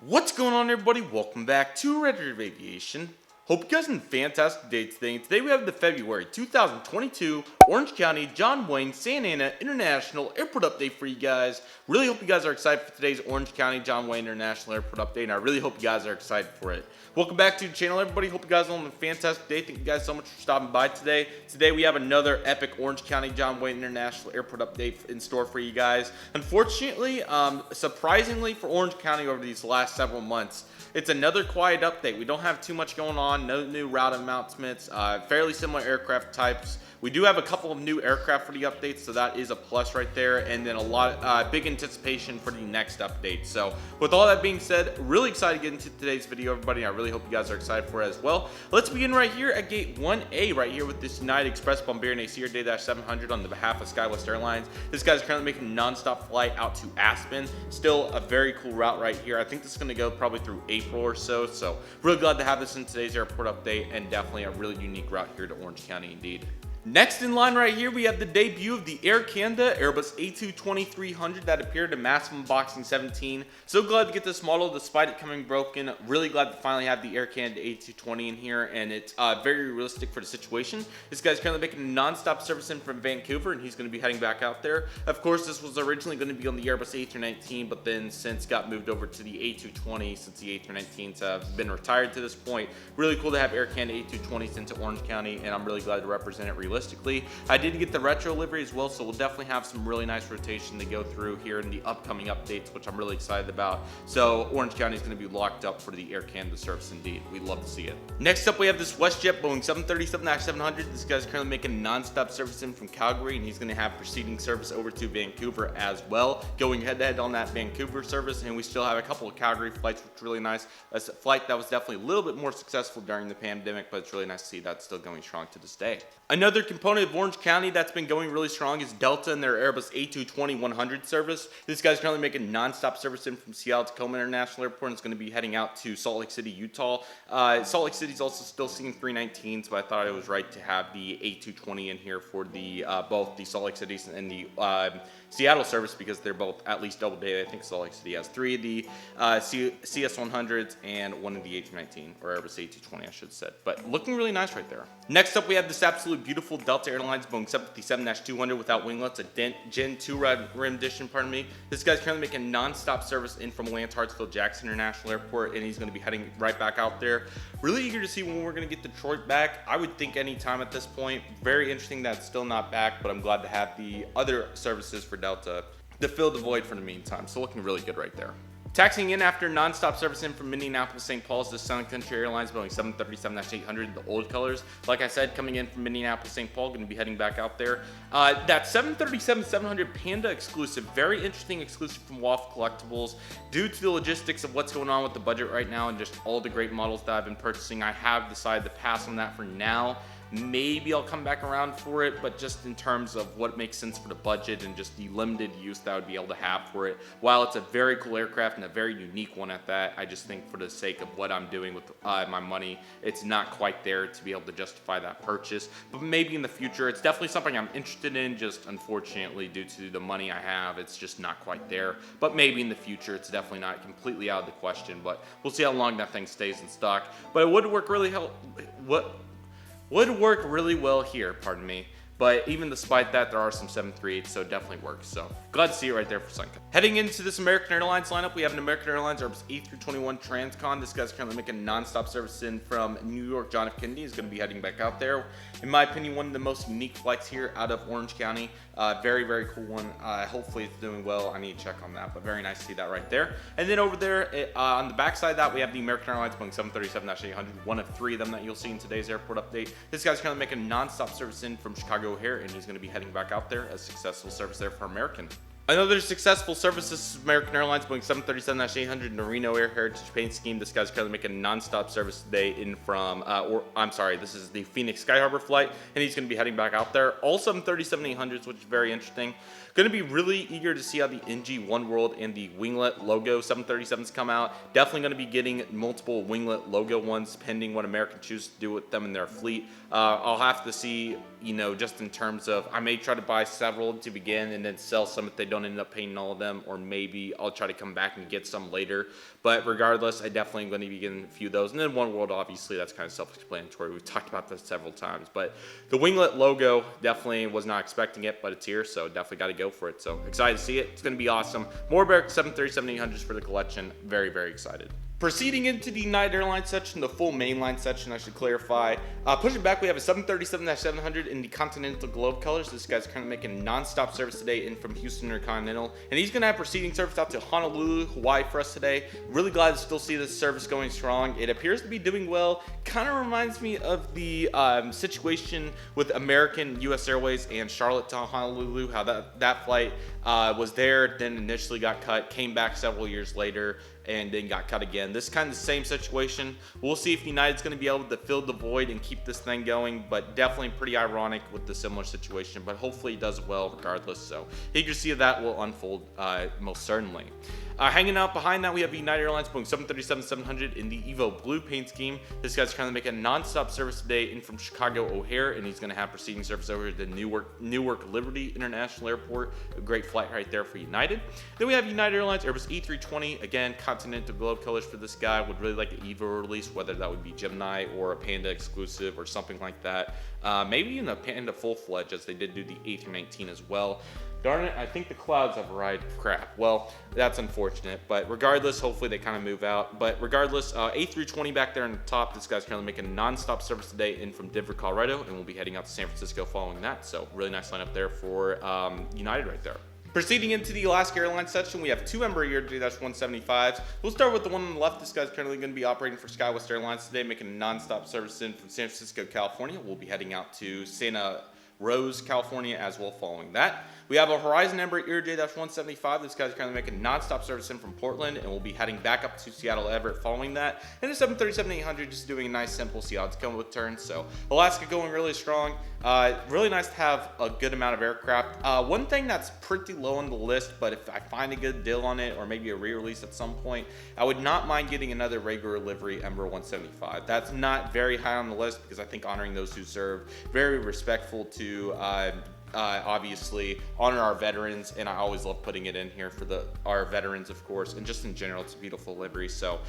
What's going on, everybody? Welcome back to Redriveraviation. Hope you guys are in a fantastic day today. Today we have the February 2022 Orange County John Wayne Santa Ana International Airport update for you guys. Really hope you guys are excited for today's Orange County John Wayne International Airport update, and I really hope you guys are excited for it. Welcome back to the channel, everybody. Hope you guys are on a fantastic day. Thank you guys so much for stopping by today. Today we have another epic Orange County John Wayne International Airport update in store for you guys. Unfortunately, surprisingly for Orange County over these last several months, it's another quiet update. We don't have too much going on, no new route announcements, fairly similar aircraft types. We do have a couple of new aircraft for the updates, so that is a plus right there, and then a lot big anticipation for the next update. So with all that being said, really excited to get into today's video, everybody. I really hope you guys are excited for it as well. Let's begin right here at gate 1A right here with this United Express Bombardier and Acer Day-700 on the behalf of SkyWest Airlines. This guy's currently making a non-stop flight out to Aspen. Still a very cool route right here. I think this is going to go probably through April or so. So really glad to have this in today's airport update, and definitely a really unique route here to Orange County indeed. Next in line right here, we have the debut of the Air Canada Airbus A220-300 that appeared in Massive Unboxing 17. So glad to get this model despite it coming broken. Really glad to finally have the Air Canada A220 in here, and it's very realistic for the situation. This guy's currently making a non-stop service in from Vancouver, and he's going to be heading back out there. Of course, this was originally going to be on the Airbus A319, but then since got moved over to the A220 since the A319s have been retired to this point. Really cool to have Air Canada A220s into Orange County, and I'm really glad to represent it realistically. I did get the retro livery as well, so we'll definitely have some really nice rotation to go through here in the upcoming updates, which I'm really excited about. So Orange County is going to be locked up for the Air Canada service indeed. We'd love to see it. Next up, we have this WestJet Boeing 737-700. This guy's currently making non-stop service in from Calgary, and he's going to have proceeding service over to Vancouver as well, going head-to-head on that Vancouver service. And we still have a couple of Calgary flights, which is really nice. A flight that was definitely a little bit more successful during the pandemic, but it's really nice to see that still going strong to this day. Another component of Orange County that's been going really strong is Delta and their Airbus A220-100 service. This guy's currently making non-stop service in from Seattle Tacoma International Airport, and it's going to be heading out to Salt Lake City, Utah. Salt Lake City's also still seeing 319s, but I thought it was right to have the A220 in here for the both the Salt Lake City and the Seattle service, because they're both at least double day. I think Salt Lake City has 3 of the CS100s and 1 of the A219, or Airbus A220 I should have said, but looking really nice right there. Next up, we have this absolute beautiful Delta Airlines Boeing 757-200 without winglets, a Gen 2 rim edition, pardon me. This guy's currently making non-stop service in from Lance Hartsfield Jackson International Airport, and he's going to be heading right back out there. Really eager to see when we're going to get Detroit back. I would think any time at this point. Very interesting that it's still not back, but I'm glad to have the other services for Delta to fill the void for the meantime. So looking really good right there. Taxiing in after non-stop service in from Minneapolis, St. Paul is the Sun Country Airlines Boeing 737-800, the old colors. Like I said, coming in from Minneapolis, St. Paul, going to be heading back out there. That 737-700 Panda exclusive, very interesting exclusive from Waffle Collectibles. Due to the logistics of what's going on with the budget right now and just all the great models that I've been purchasing, I have decided to pass on that for now. Maybe I'll come back around for it, but just in terms of what makes sense for the budget and just the limited use that I would be able to have for it. While it's a very cool aircraft and a very unique one at that, I just think for the sake of what I'm doing with my money, it's not quite there to be able to justify that purchase. But maybe in the future, it's definitely something I'm interested in, just unfortunately due to the money I have, it's just not quite there. But maybe in the future, it's definitely not completely out of the question, but we'll see how long that thing stays in stock. But it would work really would work really well here, pardon me. But even despite that, there are some 738s, so it definitely works. So glad to see it right there for Suncut. Heading into this American Airlines lineup, we have an American Airlines Airbus A321 Transcon. This guy's currently making non-stop service in from New York. John F. Kennedy is going to be heading back out there. In my opinion, one of the most unique flights here out of Orange County. Very, very cool one. Hopefully it's doing well. I need to check on that, but very nice to see that right there. And then over there on the backside of that, we have the American Airlines Boeing 737-800, one of 3 of them that you'll see in today's airport update. This guy's currently making non-stop service in from Chicago O'Hare, and he's going to be heading back out there. A successful service there for American. Another successful service is American Airlines Boeing 737-800 in the Reno Air Heritage Paint Scheme. This guy's currently making non-stop service today in from, this is the Phoenix Sky Harbor flight, and he's going to be heading back out there. All 737-800s, which is very interesting. Going to be really eager to see how the NG One World and the winglet logo 737s come out. Definitely going to be getting multiple winglet logo ones, pending what American chooses to do with them in their fleet. I'll have to see, just in terms of, I may try to buy several to begin and then sell some if they don't don't end up painting all of them, or maybe I'll try to come back and get some later. But regardless, I definitely am going to be getting a few of those. And then One World, obviously, that's kind of self-explanatory. We've talked about this several times. But the winglet logo, definitely was not expecting it, but it's here, so definitely got to go for it. So excited to see it. It's going to be awesome. More Barrack 737-800s for the collection. Very, very excited. Proceeding into the United Airlines section, the full mainline section, I should clarify. Pushing back, we have a 737-700 in the Continental Globe colors. This guy's currently making non-stop service today in from Houston Intercontinental, and he's going to have proceeding service out to Honolulu, Hawaii for us today. Really glad to still see this service going strong. It appears to be doing well. Kind of reminds me of the situation with American U.S. Airways and Charlotte to Honolulu, how that flight was there, then initially got cut, came back several years later, and then got cut again. This is kind of the same situation. We'll see if United's going to be able to fill the void and keep this thing going, but definitely pretty ironic with the similar situation, but hopefully he does well regardless. So eager to see if that will unfold most certainly. Hanging out behind that, we have United Airlines Boeing 737-700 in the Evo Blue paint scheme. This guy's trying to make a non-stop service today in from Chicago O'Hare, and he's going to have proceeding service over to Newark Liberty International Airport. A great flight right there for United. Then we have United Airlines Airbus A320. Again, Continental Globe colors for this guy. Would really like an Evo release, whether that would be Gemini or a Panda exclusive or something like that. Maybe even a Panda full-fledged, as they did do the A319 as well. Darn it, I think the clouds have arrived. Crap. Well, that's unfortunate. But regardless, hopefully they kind of move out. But regardless, A320 back there on the top. This guy's currently making non-stop service today in from Denver, Colorado, and we'll be heading out to San Francisco following that. So really nice lineup there for United right there. Proceeding into the Alaska Airlines section, we have two Embraer J-175s. We'll start with the one on the left. This guy's currently going to be operating for SkyWest Airlines today, making a non-stop service in from San Francisco, California. We'll be heading out to Santa Rose, California as well following that. We have a Horizon Embraer J-175. This guy's currently making non-stop service in from Portland, and we'll be heading back up to Seattle Everett following that. And a 737-800 just doing a nice simple see odds come with turns. So Alaska going really strong. Really nice to have a good amount of aircraft. One thing that's pretty low on the list, but if I find a good deal on it or maybe a re-release at some point, I would not mind getting another regular livery Embraer 175. That's not very high on the list because I think honoring those who served, very respectful to obviously honor our veterans, and I always love putting it in here for our veterans, of course, and just in general, it's a beautiful livery. So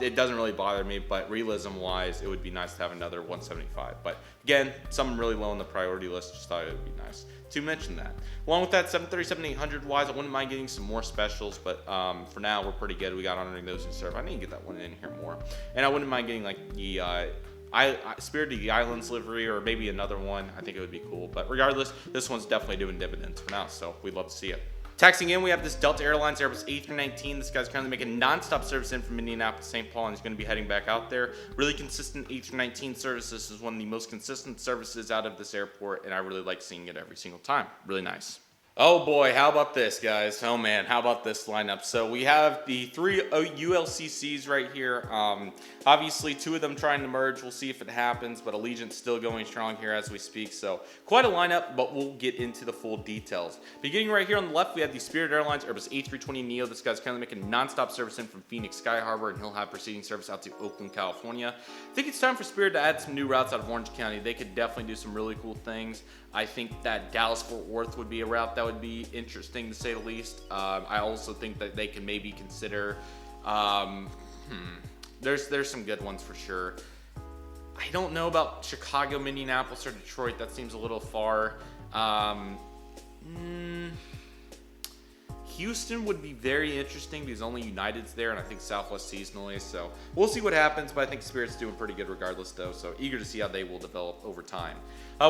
it doesn't really bother me, but realism wise, it would be nice to have another 175. But again, something really low on the priority list, just thought it would be nice to mention that. Along with that, 737-800 wise, I wouldn't mind getting some more specials, but for now we're pretty good. We got honoring those who serve. I need to get that one in here more, and I wouldn't mind getting like the Spirit of the Islands livery, or maybe another one. I think it would be cool. But regardless, this one's definitely doing dividends for now, so we'd love to see it. Taxing in, we have this Delta Airlines Airbus A319. This guy's currently making non-stop service in from Indianapolis, St. Paul, and he's going to be heading back out there. Really consistent A319 service. This is one of the most consistent services out of this airport, and I really like seeing it every single time. Really nice. Oh boy, how about this, guys? Oh man, how about this lineup? So we have the three ULCCs right here. Obviously, two of them trying to merge. We'll see if it happens, but Allegiant's still going strong here as we speak. So quite a lineup, but we'll get into the full details. Beginning right here on the left, we have the Spirit Airlines Airbus A320neo. This guy's currently making non-stop service in from Phoenix Sky Harbor, and he'll have proceeding service out to Oakland, California. I think it's time for Spirit to add some new routes out of Orange County. They could definitely do some really cool things. I think that Dallas-Fort Worth would be a route that would be interesting to say the least. I also think that they can maybe consider, there's some good ones for sure. I don't know about Chicago, Minneapolis, or Detroit. That seems a little far. Houston would be very interesting because only United's there, and I think Southwest seasonally. So we'll see what happens, but I think Spirit's doing pretty good regardless, though. So eager to see how they will develop over time.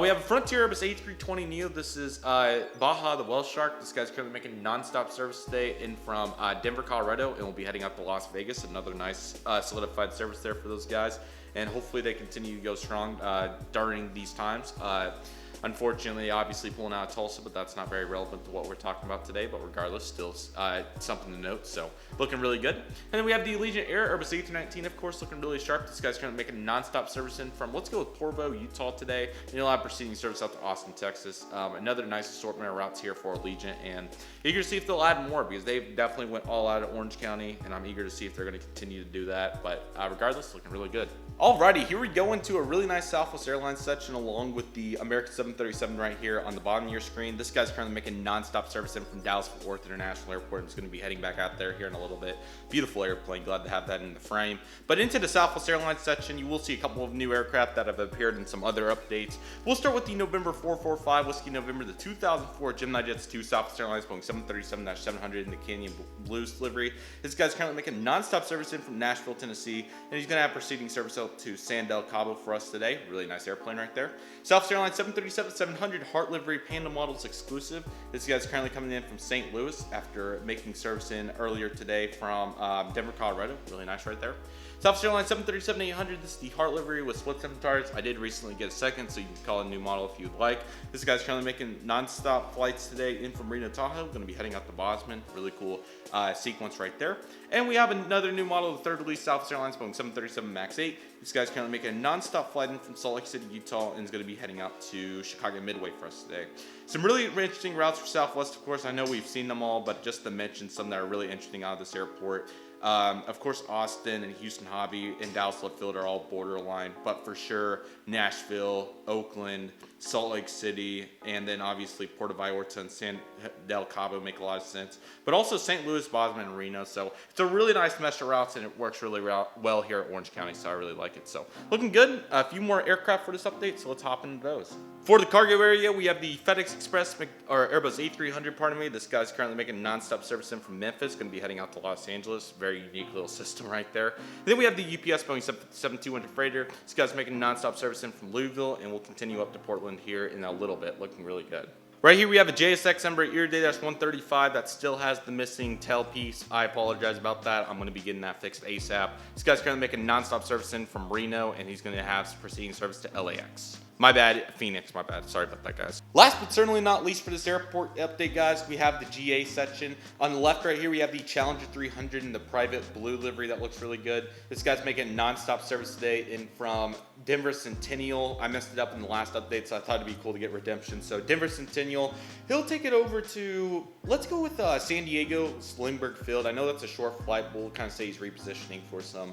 We have a Frontier Airbus A320neo. This is Baja, the Whale Shark. This guy's currently making non-stop service today in from Denver, Colorado, and we'll be heading up to Las Vegas. Another nice solidified service there for those guys, and hopefully they continue to go strong during these times. Unfortunately, obviously pulling out of Tulsa, but that's not very relevant to what we're talking about today. But regardless, still something to note. So looking really good. And then we have the Allegiant Air Airbus A319, of course, looking really sharp. This guy's currently making non-stop service in from, let's go with Provo, Utah today. And he'll have proceeding service out to Austin, Texas. Another nice assortment of routes here for Allegiant, and eager to see if they'll add more because they definitely went all out of Orange County, and I'm eager to see if they're going to continue to do that. But regardless, looking really good. Alrighty, here we go into a really nice Southwest Airlines section along with the American 737 right here on the bottom of your screen. This guy's currently making non-stop service in from Dallas-Fort Worth International Airport and is going to be heading back out there here in a little bit. Beautiful airplane, glad to have that in the frame. But into the Southwest Airlines section, you will see a couple of new aircraft that have appeared in some other updates. We'll start with the November 445 Whiskey November, the 2004 Gemini Jets 2 Southwest Airlines Boeing 737-700 in the Canyon Blues livery. This guy's currently making non-stop service in from Nashville, Tennessee, and he's going to have proceeding service out to San Del Cabo for us today. Really nice airplane right there. Southwest Airlines 737-700 Heart livery Panda models exclusive. This guy's currently coming in from St. Louis after making service in earlier today from Denver, Colorado. Really nice right there. Southwest Airlines 737-800. This is the Heart livery with split turrets. I did recently get a second, so you can call it a new model if you'd like. This guy's currently making non-stop flights today in from Reno, Tahoe. Going to be heading out to Bosman. Really cool sequence right there. And we have another new model, the third release Southwest Airlines Boeing 737 MAX 8. This guy's currently making a non-stop flight in from Salt Lake City, Utah, and is going to be heading out to Chicago Midway for us today. Some really interesting routes for Southwest, of course. I know we've seen them all, but just to mention some that are really interesting out of this airport. Of course, Austin and Houston Hobby and Dallas Love Field are all borderline, but for sure, Nashville, Oakland, Salt Lake City, and then obviously Puerto Vallarta and San Del Cabo make a lot of sense. But also St. Louis, Bosman, and Reno. So it's a really nice mesh of routes, and it works really well here at Orange County, so I really like it. So looking good. A few more aircraft for this update, so let's hop into those. For the cargo area, we have the FedEx Express, or Airbus A300, pardon me. This guy's currently making non-stop service in from Memphis, going to be heading out to Los Angeles. Very unique little system right there. And then we have the UPS Boeing 757-200 freighter. This guy's making non-stop service in from Louisville, and we'll continue up to Portland here in a little bit, looking really good. Right here we have a JSX Embraer ERJ-135 that still has the missing tail piece. I apologize about that. I'm going to be getting that fixed ASAP. This guy's currently making non-stop service in from Reno, and he's going to have proceeding service to LAX. My bad, Phoenix, my bad. Sorry about that, guys. Last but certainly not least for this airport update, guys, we have the GA section. On the left right here, we have the Challenger 300 in the private blue livery that looks really good. This guy's making non-stop service today in from Denver Centennial. I messed it up in the last update, so I thought it'd be cool to get redemption. So Denver Centennial, he'll take it over to, let's go with San Diego Lindbergh Field. I know that's a short flight, but we'll kind of say he's repositioning for some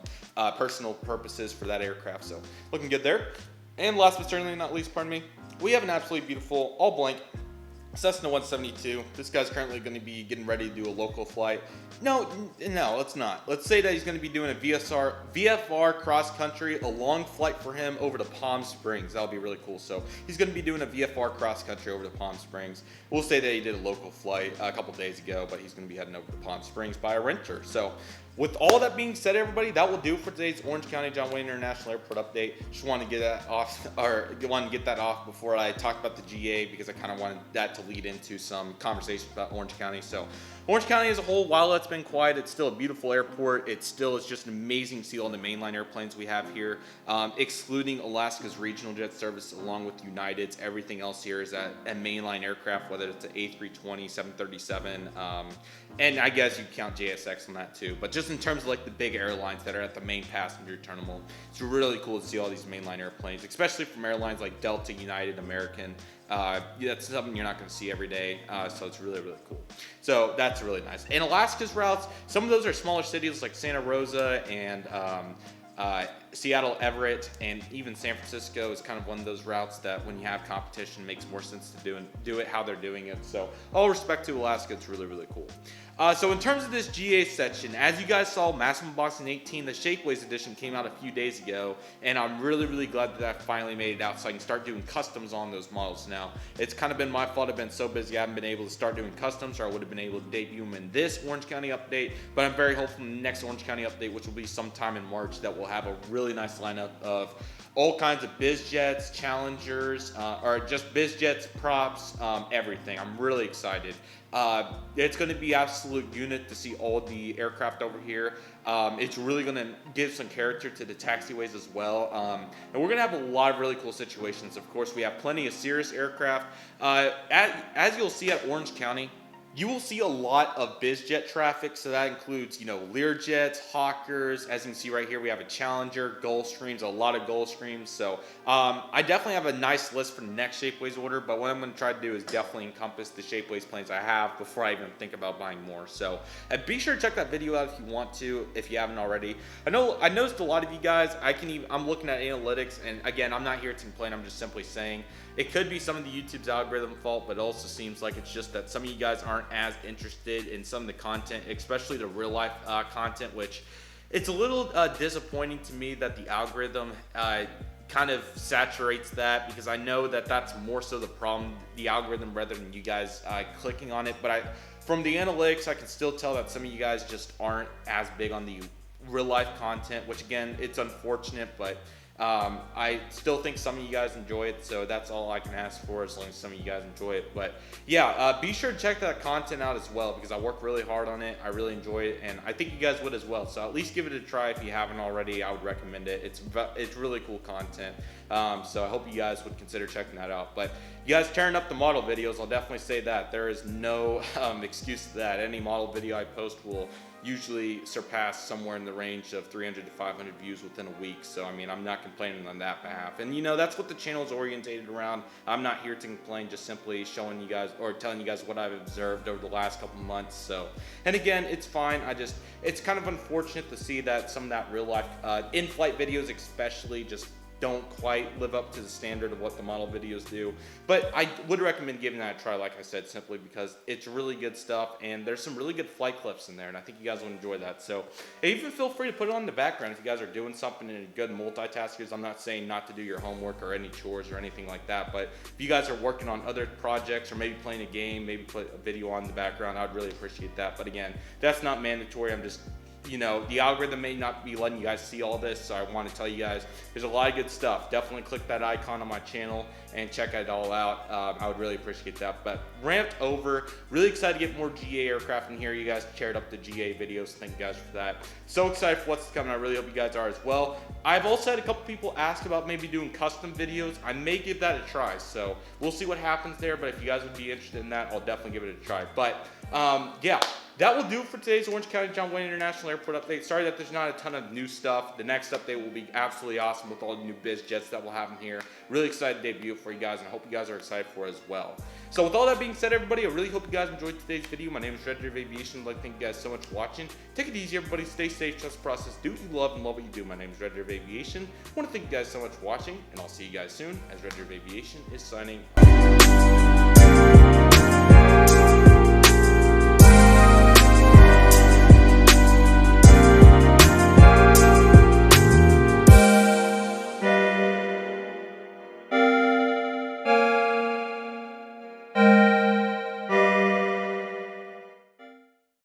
personal purposes for that aircraft. So looking good there. And last but certainly not least, pardon me, we have an absolutely beautiful, all blank, Cessna 172. This guy's currently going to be getting ready to do a local flight. No, let's not. Let's say that he's going to be doing a VFR cross country, a long flight for him over to Palm Springs. That'll be really cool. So he's going to be doing a VFR cross country over to Palm Springs. We'll say that he did a local flight a couple days ago, but he's going to be heading over to Palm Springs by a renter. So with all that being said, everybody, that will do for today's Orange County John Wayne International Airport update. Just wanted to get that off, before I talk about the GA, because I kind of wanted that to lead into some conversations about Orange County. So Orange County as a whole, while it's been quiet, it's still a beautiful airport. It still is just an amazing to see all the mainline airplanes we have here, excluding Alaska's regional jet service along with United's. Everything else here is a mainline aircraft, whether it's an A320, 737, and I guess you count JSX on that too. But just in terms of like the big airlines that are at the main passenger terminal, it's really cool to see all these mainline airplanes, especially from airlines like Delta, United, American. That's something you're not going to see every day, so it's really, really cool. So that's really nice. And Alaska's routes, some of those are smaller cities like Santa Rosa and Seattle, Everett, and even San Francisco is kind of one of those routes that when you have competition makes more sense to do it how they're doing it. So all respect to Alaska, it's really, really cool. So in terms of this GA section, as you guys saw, Massive Unboxing 18, the Shapeways edition came out a few days ago, and I'm really, really glad that I finally made it out so I can start doing customs on those models now. It's kind of been my fault. I've been so busy I haven't been able to start doing customs, or I would have been able to debut them in this Orange County update, but I'm very hopeful in the next Orange County update, which will be sometime in March, that we'll have a really nice lineup of all kinds of biz jets, Challengers, or just biz jets, props, everything. I'm really excited. It's going to be absolute unit to see all the aircraft over here. It's really going to give some character to the taxiways as well. And we're going to have a lot of really cool situations. Of course, we have plenty of Cirrus aircraft. As you'll see at Orange County, you will see a lot of bizjet traffic, so that includes, you know, Learjets, Hawkers. As you can see right here, we have a Challenger, Gulfstreams, a lot of Gulfstreams. So I definitely have a nice list for the next Shapeways order, but what I'm going to try to do is definitely encompass the Shapeways planes I have before I even think about buying more. So be sure to check that video out if you want to, if you haven't already. I noticed a lot of you guys, I'm looking at analytics, and again, I'm not here to complain, I'm just simply saying, it could be some of the YouTube's algorithm fault, but it also seems like it's just that some of you guys aren't as interested in some of the content, especially the real life content, which it's a little disappointing to me that the algorithm kind of saturates that, because I know that that's more so the problem, the algorithm, rather than you guys clicking on it. But from the analytics, I can still tell that some of you guys just aren't as big on the real life content, which again, it's unfortunate, but I still think some of you guys enjoy it, so that's all I can ask for, as long as some of you guys enjoy it. But yeah, be sure to check that content out as well, because I work really hard on it. I really enjoy it, and I think you guys would as well. So at least give it a try if you haven't already. I would recommend it. It's really cool content. So I hope you guys would consider checking that out. But you guys tearing up the model videos, I'll definitely say that. There is no excuse to that. Any model video I post will usually surpass somewhere in the range of 300 to 500 views within a week. So I mean, I'm not complaining on that behalf. And you know, that's what the channel is orientated around. I'm not here to complain, just simply showing you guys or telling you guys what I've observed over the last couple months. So, and again, it's fine. It's kind of unfortunate to see that some of that real life in-flight videos especially just don't quite live up to the standard of what the model videos do. But I would recommend giving that a try, like I said, simply because it's really good stuff, and there's some really good flight clips in there, and I think you guys will enjoy that. So even feel free to put it on the background if you guys are doing something and good multitaskers. I'm not saying not to do your homework or any chores or anything like that, but if you guys are working on other projects or maybe playing a game, maybe put a video on the background, I'd really appreciate that. But again, that's not mandatory. I'm just, you know, the algorithm may not be letting you guys see all this, so I want to tell you guys there's a lot of good stuff. Definitely click that icon on my channel and check it all out. I would really appreciate that. But ramped over, really excited to get more GA aircraft in here. You guys shared up the GA videos, thank you guys for that. So excited for what's coming. I really hope you guys are as well. I've also had a couple people ask about maybe doing custom videos. I may give that a try, so we'll see what happens there. But if you guys would be interested in that, I'll definitely give it a try. But yeah, that will do it for today's Orange County John Wayne International Airport update. Sorry that there's not a ton of new stuff. The next update will be absolutely awesome with all the new biz jets that will happen here. Really excited to debut it for you guys, and I hope you guys are excited for it as well. So with all that being said, everybody, I really hope you guys enjoyed today's video. My name is Redriveraviation. I'd like to thank you guys so much for watching. Take it easy, everybody. Stay safe, trust the process. Do what you love and love what you do. My name is Redriveraviation. I want to thank you guys so much for watching, and I'll see you guys soon as Redriveraviation is signing off.